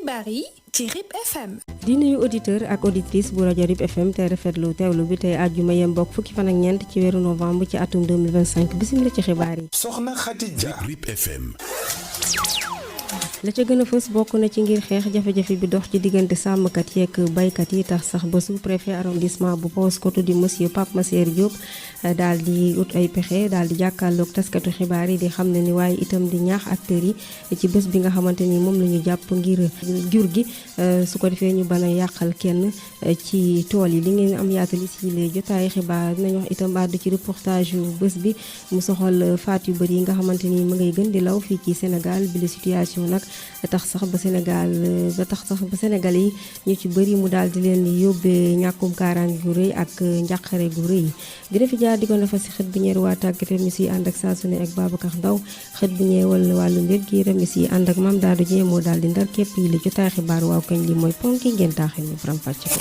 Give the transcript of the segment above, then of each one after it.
xibaar yi ci RIP FM. di nuyu auditeur ak auditrice bu rajo RIP FM te rafetlu teewlu bi tey àjjuma yem bokk fukki fan ak ñeent ci weeru novembre ci atum 2025 bisimilah ci xibaar yi. Soxna Khadija RIP FM. la ca gën a fës bokk na ci ngir xeex jafe-jafe bi dox ci diggante sàmmkat yeeg baykat yi tax sax ba sous-préfet arrondissement bu Paoskoto di monsieur Pape Massaer Diop daal di ut ay pexe daal di jàkkaarloog taskatu xibaar yi di xam ne ni waaye itam di ñaax acteurs yi ci bés bi nga xamante ni moom la ñu jàpp ngir jur gi su ko defee ñu ban a yàqal kenn ci tool yi li ngeen am yaatali si les jotaay xibaar dinañ wax itam àddu ci reportage yu bés bi mu soxal faat yu bëri yi nga xamante ni mu ngay gën di law fii ci Sénégal bi la situation nag tax sax ba Sénégal yi ñu ci bëri mu daal di leen yóbbee ñàkkum kaaraange gu rëy ak njàqare gu rëy dina fi jaar di ko nafa si xët bu ñeer waa tàggat mi si ànd ak saa su ne ak Babacar Ndaw xët bu ñeewal wàllu mbir gi remi si ànd ak Mame Dado Dieng moo daal di ndar képp yi li jotaay xibaar waaw kañ li mooy ponki ngeen taaxil ñu faram fàcce ko.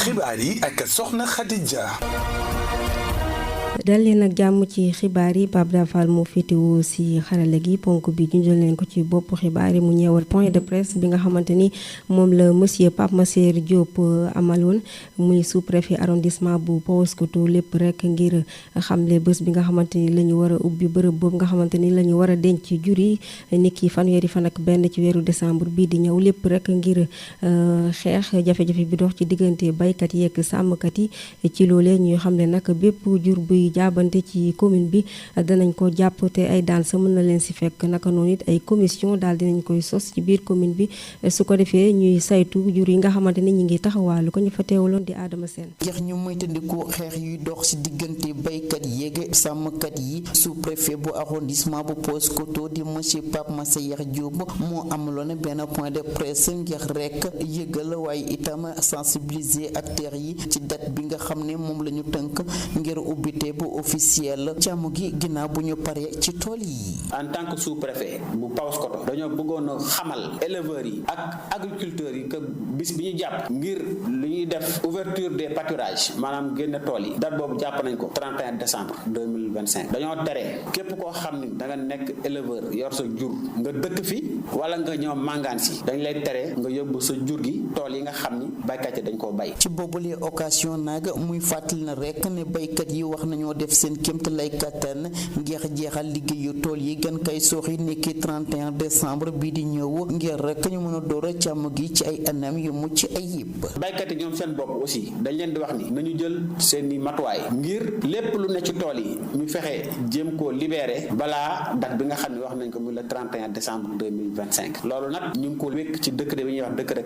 xibaar yi ak Soxna Khadija. dal leen ak jàmm ci xibaar yi Pape Dafal moo féetewoo si xarala gi ponk bi junjal leen ko ci bopp xibaar yi mu ñeewal point de presse bi nga xamante ni moom la monsieur Pape Massaer Diop amaloon muy sous-préfet arrondissement bu Paoskoto lépp rek ngir xamle bés bi nga xamante ni la ñu war a ubbi bërëb boobu nga xamante ni la ñu war a denc jur yi niki fanweeri fan ak benn ci weeru décembre bii di ñëw lépp rek ngir xeex jafe-jafe bi dox ci diggante baykat yi ak sàmmkat yi ci loolee ñuy xamle nag bépp jur buy jaabante ci commune bi danañ ko jàpp te ay daan sa mën na leen si fekk naka noonu it ay commission daal dinañ koy sos ci biir commune bi su ko defee ñuy saytu jur yi nga xamante ni ñi ngi taxawaalu ko ñu fa teewaloon di Adama Sène ngir ñu moytandiku xeex yuy dox ci diggante baykat yeeg sàmmkat yi sous-préfet bu arrondissement bu Paoskoto di monsieur Pape Massaer Diop moo amaloon benn point de presse ngir rek yëgal waaye itam sensibiliser acteurs yi ci date bi nga xam ne moom la ñu tënk ngir ubbite bu officiel càmm gi ginnaaw bu ñu paree ci tool yi. en tant que sous-préfet bu Paoskoto dañoo bëggoon a xamal éleveurs yi ak agriculteurs yi que bis bi ñu jàpp ngir lu ñuy def ouverture des pâturages maanaam génn tool yi date boobu jàpp nañ ko 31 décembre 2025 dañoo tere képp koo xam ni da nga nekk éleveur yor sa jur nga dëkk fi wala nga ñëw màngaan si dañ lay tere nga yóbbu sa jur gi tool yi nga xam ni baykat yi dañ koo bay. ci boobule occasion nag muy fàttali na rek ne baykat yi wax nañoo def seen kémt lay kattan ngir jeexal liggéeyu tool yi gën kay sooxi nekki 31 décembre bii di ñëw ngir rek ñu mën a door a càmm gi ci ay anam yu mucc ayib. baykat yi ñoom seen bopp aussi dañ leen di wax ni nañu jël seeni matuwaay ngir lépp lu ne ci tool yi ñu fexe jéem koo libéré balaa date bi nga xam ne wax nañ ko muy le 31 décembre 2025 loolu nag ñu ngi ko wékk ci décret bi ñuy wax décret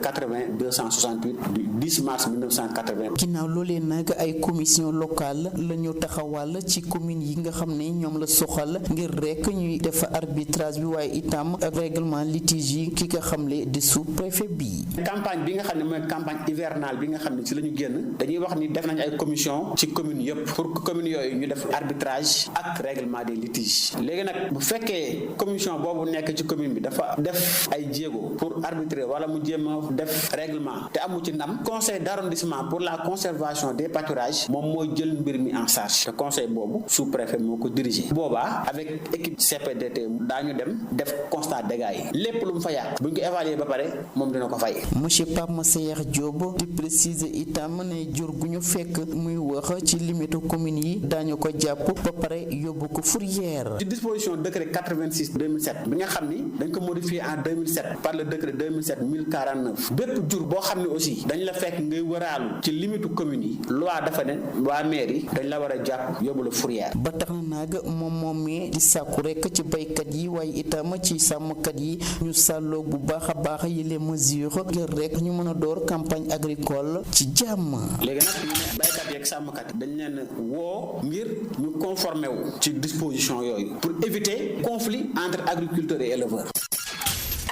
80-268 du 10 mars 1980. ginnaaw loolee nag ay commission locale la ñu taxawal ci commune yi nga xam ne ñoom la soxal ngir rek ñuy def arbitrage bi waaye itam ak règlement litige yi ki nga xamle di sous-préfet bi. campagne bi nga xam ne mooy campagne hivernale bi nga xam ne ci la ñu génn dañuy wax ni def nañ ay commission ci commune yëpp pour que commune yooyu ñu def arbitrage ak règlement des litiges léegi nag bu fekkee commission boobu nekk ci commune bi dafa def ay jéego pour arbitrer wala mu jéem a def règlement te amu ci ndam conseil d'arrondissement pour la conservation des pâturages moom mooy jël mbir mi en charge te conseil boobu sous-préfet moo ko dirigé boobaa avec équipe CPDT daañu dem def constat dégâts yi lépp lu mu fa yàq bu ñu ko évaluer ba pare moom dina ko fay. monsieur Pape Massaer Diop di préciser itam ne jur gu ñu fekk muy wax ci limite commune yi daañu ko jàpp ba pare yóbbu ko fourrière. ci disposition décret 86/2007 bi nga xam ni dañ ko modifié en 2007 par le décret 2007-1049 bépp jur boo xam ne aussi dañ la fekk ngay wëraalu ci limite commune yi loi dafa ne waa mairie dañ la war a jàpp yóbbu la fourrière. ba tax na nag moom moomee di sàkku rek ci baykat yi waaye itam ci sàmmkat yi ñu sàlloo bu baax a baax yi les mesures ngir rek ñu mën a door campagne agricole ci jàmm. léegi nag ñu ne baykat yi ak sàmmkat yi dañ leen woo ngir ñu conformer wu ci disposition yooyu pour éviter conflit entre agriculteurs et éleveurs.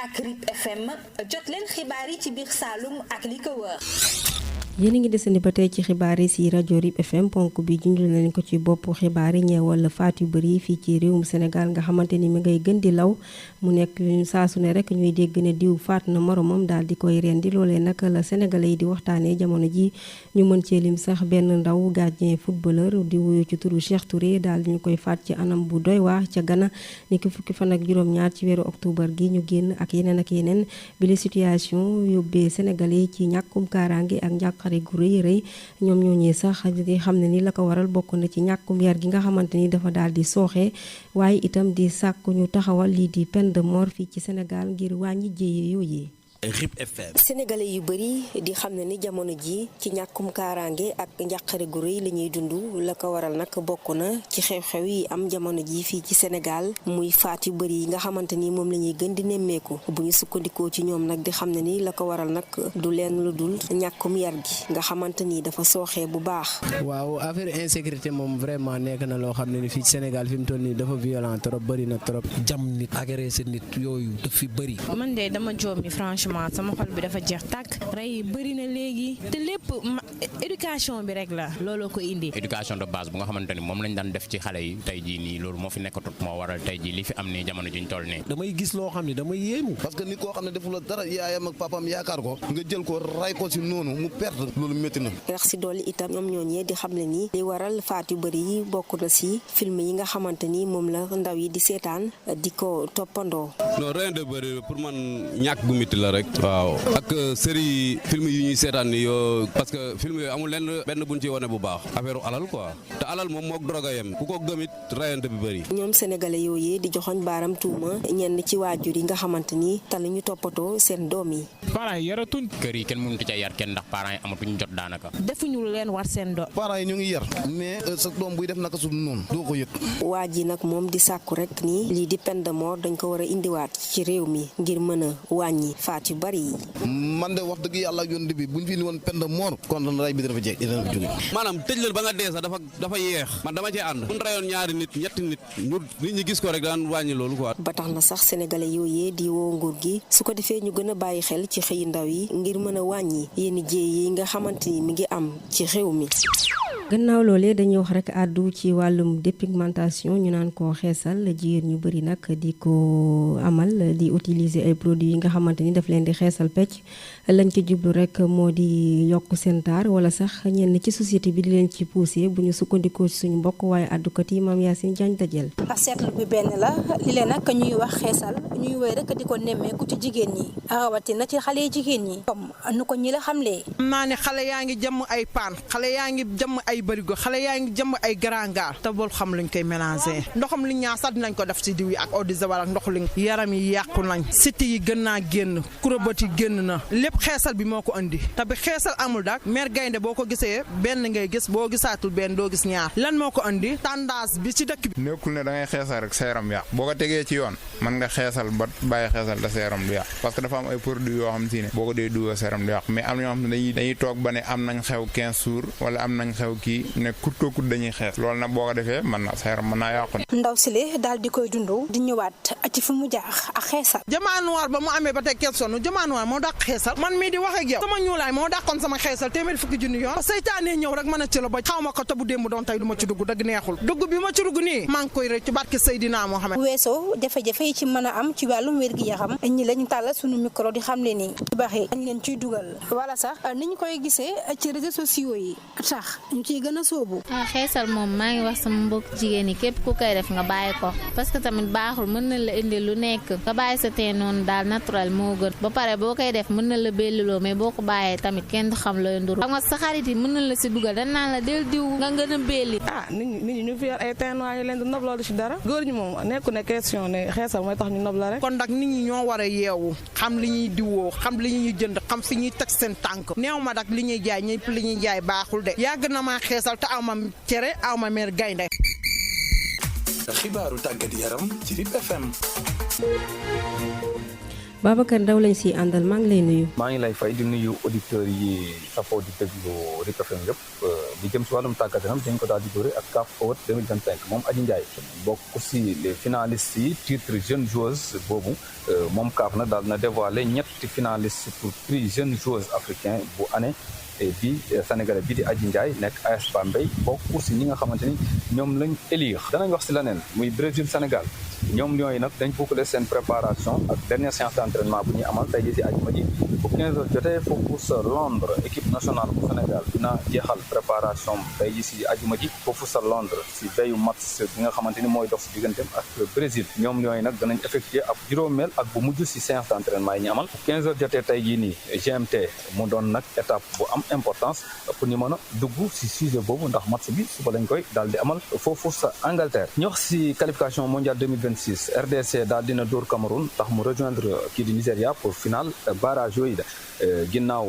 ak RIP FM jot leen xibaar yi ci biir Saloum ak li ko wër. yéen a ngi desandi ba tey ci xibaar yi si rajo RIP FM ponk bi junj nañ ko ci bopp xibaar yi ñeewal faat yu bëri fii ci réewum Sénégal nga xamante ni mi ngay gën di law mu nekk saa su ne rek ñuy dégg ne diw faat na moromam daal di koy rendi loolee nag la sénégalais yi di waxtaanee jamono ji ñu mën cee lim sax benn ndaw gardien footballeur di wuyu ci turu Cheikh Touré daal di ñu koy faat ci anam bu doy waar ca Ghana ni ki fukki fan ak juróom-ñaar ci weeru octobre gi ñu génn ak yeneen bi la situation yóbbee sénégalais yi ci ñàkkum kaaraange ak njàqare gu rëy ñoom ñooñee sax di xam ne ni la ko waral bokk na ci ñàkkum yar gi nga xamante ni dafa daal di sooxe waaye itam di sàkku ñu taxawal lii di peine de mort fii ci Sénégal ngir wàññi jéye yooyee. RIP FM. sénégalais yu bëri di xam ne ni jamono ji ci ñàkkum kaaraange ak njàqare gu rëy la ñuy dund la ko waral nag bokk na ci xew-xew yi am jamono ji fii ci Sénégal muy faat yu bëri yi nga xamante ni moom la ñuy gën di nemmeeku bu ñu sukkandikoo ci ñoom nag di xam ne ni la ko waral nag du leen lu dul ñàkkum yar gi nga xamante ni dafa sooxee bu baax. waaw affaire insécurité moom vraiment nekk na loo xam ne ni fii ci Sénégal fi mu toll nii dafa violent trop bëri na trop. jam nit agressé nit yooyu daf fi bëri. man de dama joomi franchement sama xol bi dafa jeex tàkk rey yi bëri na léegi te lépp éducation bi rek la looloo ko indi. éducation de base bu nga xamante ni moom lañ daan def ci xale yi tey jii nii loolu moo fi nekkatut moo waral tey jii li fi am nii jamono juñ toll nii. damay gis loo xam ne damay yéemu. parce que nit koo xam ne deful la dara yaayam ak papaam yaakaar ko nga jël ko ray ko si noonu mu perte loolu métti na. rax si dolli itam ñoom ñooñee di xam ne ni li waral faat yu bëri yi bokk na si film yi nga xamante ni moom la ndaw yi di seetaan di ko toppandoo. non rien de bëri pour man ñàkk gu métti la rek. waaw ak série film yi ñuy seetaan ni yoo parce que film yooyu amul lenn benn buñ ci wane bu baax affaire alal quoi te alal moom mook drogue yem ku ko gëmit rayante bi bëri. ñoom sénégalais yooyee di joxoñ baaram tuuma ñenn ci waajur yi nga xamante ni tal ñu toppatoo seen doom yi. parents yi yaratuñ. kër yi kenn mënut a yar kenn ndax parents yi amatuñ jot daanaka. defuñu leen war seen doom. parents yi ñu ngi yar mais sa doom buy def naka su noonu doo ko yëg. waa ji nag moom di sàkku rek ni lii di peine de mort dañ ko war a indiwaat ci réew mi ngir mën a wàññi faat yu bari yi. man de wax dëgg yàlla ak yoon bi buñ fi indi woon peine de mort kon ray bi dina fa jóge. maanaam tëj leen ba nga dee sax dafa yeex man dama cee ànd. buñ rayoon ñaari nit ñetti nit nit ñi gis ko rek daan wàññi loolu quoi. ba tax na sax sénégalais yooyee di woo nguur gi su ko defee ñu gën a bàyyi xel ci xëyi ndaw yi ngir mën a wàññi yenn jéey yi nga xamante ni mi ngi am ci réew mi. gannaaw loolee dañuy wax rek àddu ci wàllum dépigmentation ñu naan ko xeesal jigéen ñu bëri nag di ko amal di utiliser ay produits yi nga xamante ni daf leen di xeesal pecc lañ ci jublu rek moo di yokk seen taar wala sax ñenn ci société bi di leen ci poussé bu ñu sukkandikoo ci suñu mbokk waaye àddukat yi Mame Yacine Diagne dajel. seetlu bi benn la li leen nag ñuy wax xeesal ñuy woy rek di ko nemmeeku ci jigéen ñi rawatina ci xale yi jigéen ñi comme nu ko ñi la xamlee. xam naa ne xale yaa ngi jëmm ay paan xale yaa ngi jëmm ay barigo xale yaa ngi jëmm ay grand gaal te bul xam luñ koy mélangé ndoxam li ñaa sax dinañ ko def ci diw yi ak eau de javel ak ndox li yaram yi yàqu nañ siti yi gën naa génn kurobët yi génn na lépp xeesal bi moo ko andi te bi xeesal amul dak mère gaynde boo ko gisee benn ngay gis boo gisaatul benn doo gis ñaar lan moo ko andi tendance bi ci dëkk bi. nekkul ne da ngay xeesal rek sa yaram yàq boo ko tegee ci yoon mën nga xeesal ba bàyyi xeesal da sa yaram du yàq parce que dafa am ay produits yoo xam si ne boo ko dee dugal sa yaram du yàq mais am na ñoo xam ne dañuy toog ba ne am nañ xew 15 jours wala am nañ xew kii ne kut dañuy xees loolu nag boo ko defee mën na sa yaram mën naa yàqu. ndaw si le daal di koy dund di ñëwaat ci fu mu jaax ak xeesal. jamaa noir ba mu amee ba tey kenn sonn jamaa noir moo dàq xeesal man mii di wax ak yow sama ñuulaay moo dàqoon sama xeesal téeméeri fukki junni yoon seytaane ñëw rek mën a ci la ba xaw ma ko te bu démb doon tey du ma ci dugg dëgg neexul dugg bi ma ci dugg nii maa ngi koy rëcc ci barke Seydina Mohamed. weesoo jafe-jafe yi ci mën a am ci wàllum wér-gi-yaram ñi lañu tàllal suñu micro di xam le nii baax yi dañ leen ciy dugal wala sax ni ñu koy gisee ci réseaux sociaux yi tax ñu ciy gën a sóobu. xeesal moom maa ngi wax sama mbokk jigéen yi képp ku koy def nga bàyyi ko parce que tamit baaxul mën na la indi lu nekk nga bàyyi sa teen noonu daal naturel moo gën ba pare boo koy def mën na la belliloo mais boo ko bàyyee tamit kenn du xam looy ndur xam nga sa xarit yi mën na la si dugal dañ naan la del diw nga gën a belli. nit ñi ñu fi yor ay teen noir yu leen di nob loolu ci dara góor ñi moom nekku ne question ne xeesal mooy tax ñu nob la rek. kon nag nit ñi ñoo war a yeewu xam li ñuy diwoo xam li ñuy jënd xam fi ñuy teg seen tànk neew ma dak li ñuy jaay ñëpp li ñuy jaay baaxul de yàgg na maa xeesal te aw ma cere aw ma meer gaynde. xibaaru tàggat yaram ci RIP FM. Babacar Ndaw lañ si àndal maa ngi lay nuyu. maa ngi lay fay di nuyu auditeurs yi safoo di déglu RIP FM yëpp di jëm si wàllum tàggat yaram dañ ko daal di dóore ak CAF Forward 2025 moom Adji Ndiaye bokk si les finalistes yi titre jeune joueuse boobu moom CAF nag daal na dévoilé ñetti finalistes pour prix jeune joueuse africain bu année bi sénégalais bi di Adji Ndiaye nekk AS Bambey bokk si ñi nga xamante ni ñoom lañ élire. danañ wax si leneen muy Brésil Sénégal ñoom Lions yi nag dañ boucler seen préparation ak dernière séance d'entraînement bu ñuy amal tey jii si àjjuma ji bu 15h jotee foofu sa Londres équipe nationale bu Sénégal dina jeexal préparation tey jii si àjjuma ji foofu sa Londres si veyu match bi nga xamante ni mooy dox si digganteem ak Brésil ñoom Lions yi nag danañ effectuer ab juróomeel ak bu mujj si séance d'entraînement yi ñu amal bu 15h jotee tey jii nii GMT mu doon nag étape bu am importance pour ñu mën a dugg si sujet boobu ndax match bi suba lañ koy daal di amal foofu sa Angleterre. ñu wax si qualification mondiale 2026 RDC daal dina dóor Cameroun tax mu rejoindre kii di Nigéria pour finale barrage yooyu de ginnaaw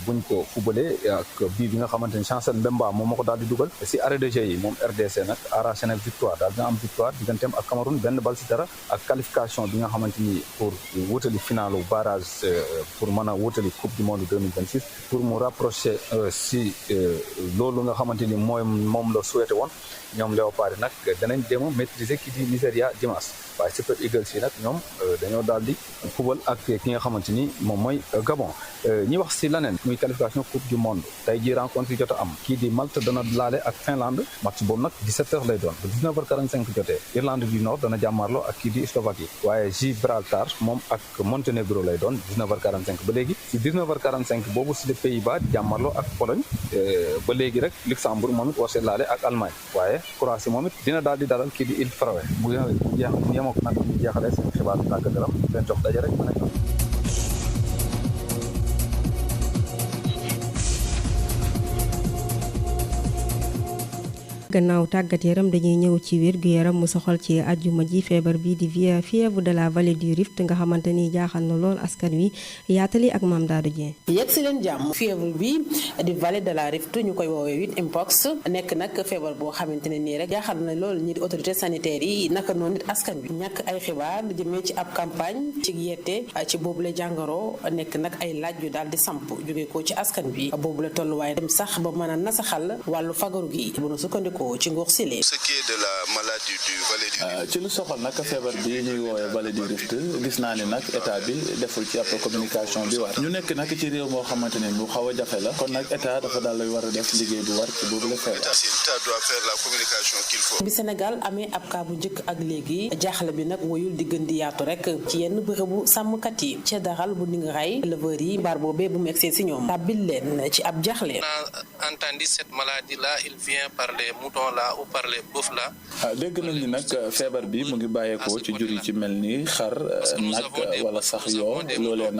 buñ ko fubalee ak bii bi nga xamante ni Chancel Mbemba moom moo ko daal di dugal si arrêt de jeu yi moom RDC nag arraché na victoire daal dina am victoire digganteem ak Cameroun benn bal si dara ak qualification bi nga xamante ni pour wutali finalu barrage pour mën a wutali coupe du monde 2026 pour mu rapprocher si loolu nga xamante ni moom la souhaité woon ñoom Léopard yi nag danañ dem a maîtriser kii di Nigéria dimanche waaye Super Eagles yi nag ñoom dañoo daal di fubal ak ki nga xamante ni moom mooy Gabon ñi wax si leneen muy qualification coupe du monde tey ji rencontre yi jot a am kii di Malte dana laale ak Finlande match boobu nag 17h lay doon ba 19h45 jotee Irlande du Nord dana jàmmarloo ak kii di Slovaquie waaye Gibraltar moom ak Monténégro lay doon 19h45 ba léegi si 19h45 boobu si les Pays-Bas jàmmarloo ak Pologne ba léegi rek Luxembourg moom it war see laale ak Allemagne waaye Croatie moom it dina daal di dalal kii di Île Faroé bu yemook nag ñu jeexalee seen xibaar bi tàggat yaram leen jox daje rek mën a gannaaw tàggat yaram dañuy ñëw ci wér gu yaram mu soxal ci àjjuma ji feebar bi di fièvre de la vallée du Rift nga xamante ni jaaxal na lool askan wi yaatali ak Mame Dado Dieng. yegg si leen jàmm fièvre bi di vallée de la Rift ñu koy woowee mpox nekk nag feebar boo xamante ne nii rek jaaxal na lool ñi di autorité sanitaire yi naka noonu nit askan wi ñàkk ay xibaar jëmee ci ab campagne ci yette ci boobule jàngoro nekk nag ay laaj yu daal di samp jóge ko ci askan bi boobule tolluwaay dem sax ba mën a nasaxal wàllu fagaru gi bu nu sukkandikoo ci nguur si lee. Ce qui est de la maladie du vallée du Rift. ci lu soxal nag feebar bi ñuy woowee vallée du Rift gis naa ni nag état bi deful ci ab communication bi war ñu nekk nag ci réew moo xamante ne bu xaw a jafe la kon nag état dafa daal lay war a def liggéey bu war ci boobu la feebar. L'État doit faire la communication qu'il faut. bi Sénégal amee ab cas bu njëkk ak léegi jaaxle bi nag woyul di gën di yaatu rek ci yenn bërëbu sàmmkat yi ca daral bu Ndingray éleveurs yi mbaar boobee bu mu egsee si ñoom tàbbil leen ci ab jaaxle. On a entendu cette maladie là il vient par les moutons là ou par les bœufs là. dégg nañ ni nag feebar bi mu ngi bàyyeekoo ci jur yi ci mel ni xar nag wala sax yoo loolee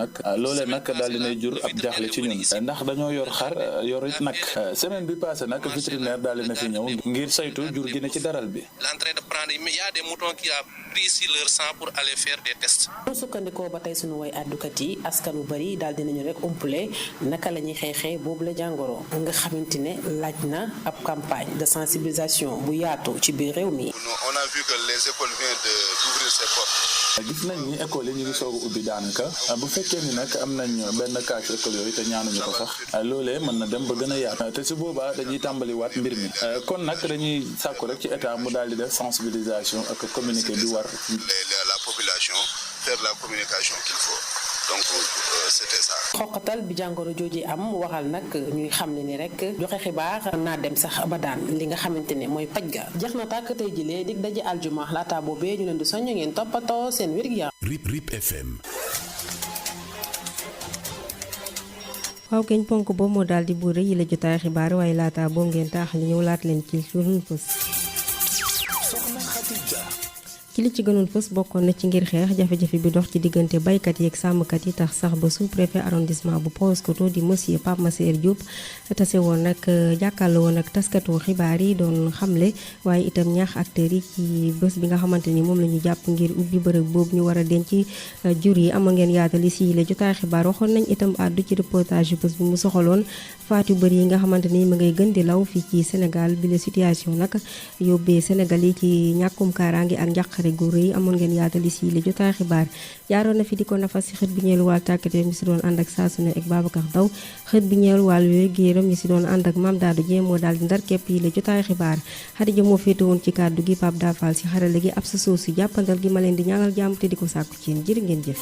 nag daal dinay jur ab jaaxle ci ñun ndax dañoo yor xar yor it nag semaine bi passé nag vétérinaire daal dina fi ñëw ngir saytu jur gi ne ci daral bi. L'entrée de prendre il y a des moutons qui a pris si leur sang pour aller faire des tests. bu sukkandikoo ba tey sunu way àddukat yi askan wu bari daal dinañu rek umpule naka la ñuy xeexee boobu la jàngoro nga xamante ne laaj na ab campagne de sensibilisation bu yaatu ci biir réew mi. On a vu que les écoles viennent d'ouvrir ses portes. gis nañ ni école yi ñu ngi soog a ubbi daanaka bu fekkee ni nag am nañ benn cas ci école yooyu te ñaanuñu ko sax loolee mën na dem ba gën a yaatu te su boobaa dañuy tàmbaliwaat mbir mi kon nag dañuy sàkku rek ci état mu daal di def sensibilisation ak communiqué bi war. La population faire la communication qu'il faut. Donc c'était ça. xoqatal bi jàngoro jooji am waxal nag ñuy xam ne ni rek joxe xibaar naa dem sax ba daan li nga xamante ne mooy paj ga jeex na tàkk tey jilee dig daje aljuma laata boobee ñu leen di soññ ngeen toppatoo seen wér-gu-yaram. RIP FM. waaw keñ ponk boobu moo daal di buur yi la jotaay xibaar waaye laata boo ngeen taax li ñëw laat leen ci suñu fës. ci li ci gënoon fës bokkoon na ci ngir xeex jafe-jafe bi dox ci diggante baykat yi ak sàmmkat yi tax sax ba sous-préfet arrondissement bu Paoskoto di monsieur Pape Massaer Diop tase woon nag jàkkaarloo woon ak taskatu xibaar yi doon xamle waaye itam ñaax acteurs yi ci bés bi nga xamante ni moom la ñu jàpp ngir ubbi bërëb boobu ñu war a denc jur yi ama ngeen yaatali si la jotaay xibaar waxoon nañ itam àddu ci reportage yu bés bi mu soxaloon faat yu bëri yi nga xamante ni ma ngay gën di law fii ci Sénégal bi la situation nag yóbbee Sénégal yi ci ñàkkum kaaraange ak njàqare gu rëy amoon ngeen yaatali si li jotaay xibaar jaaroon na fi di ko nafas si xët bi ñeelu wàll tàkkate mi si doon ànd ak saa su ne ak Babacar Daw xët bi ñeelu wàll yooyu géeram ñi si doon ànd ak Mame Dado Dieng moo daal di ndar képp yi li jotaay xibaar Xadija moo féete woon ci kàddu gi Pape Dafal si xarale gi ab sa suuf si jàppandal gi ma leen di ñaanal jàmm te di ko sàkku ci yéen jërë ngeen jëf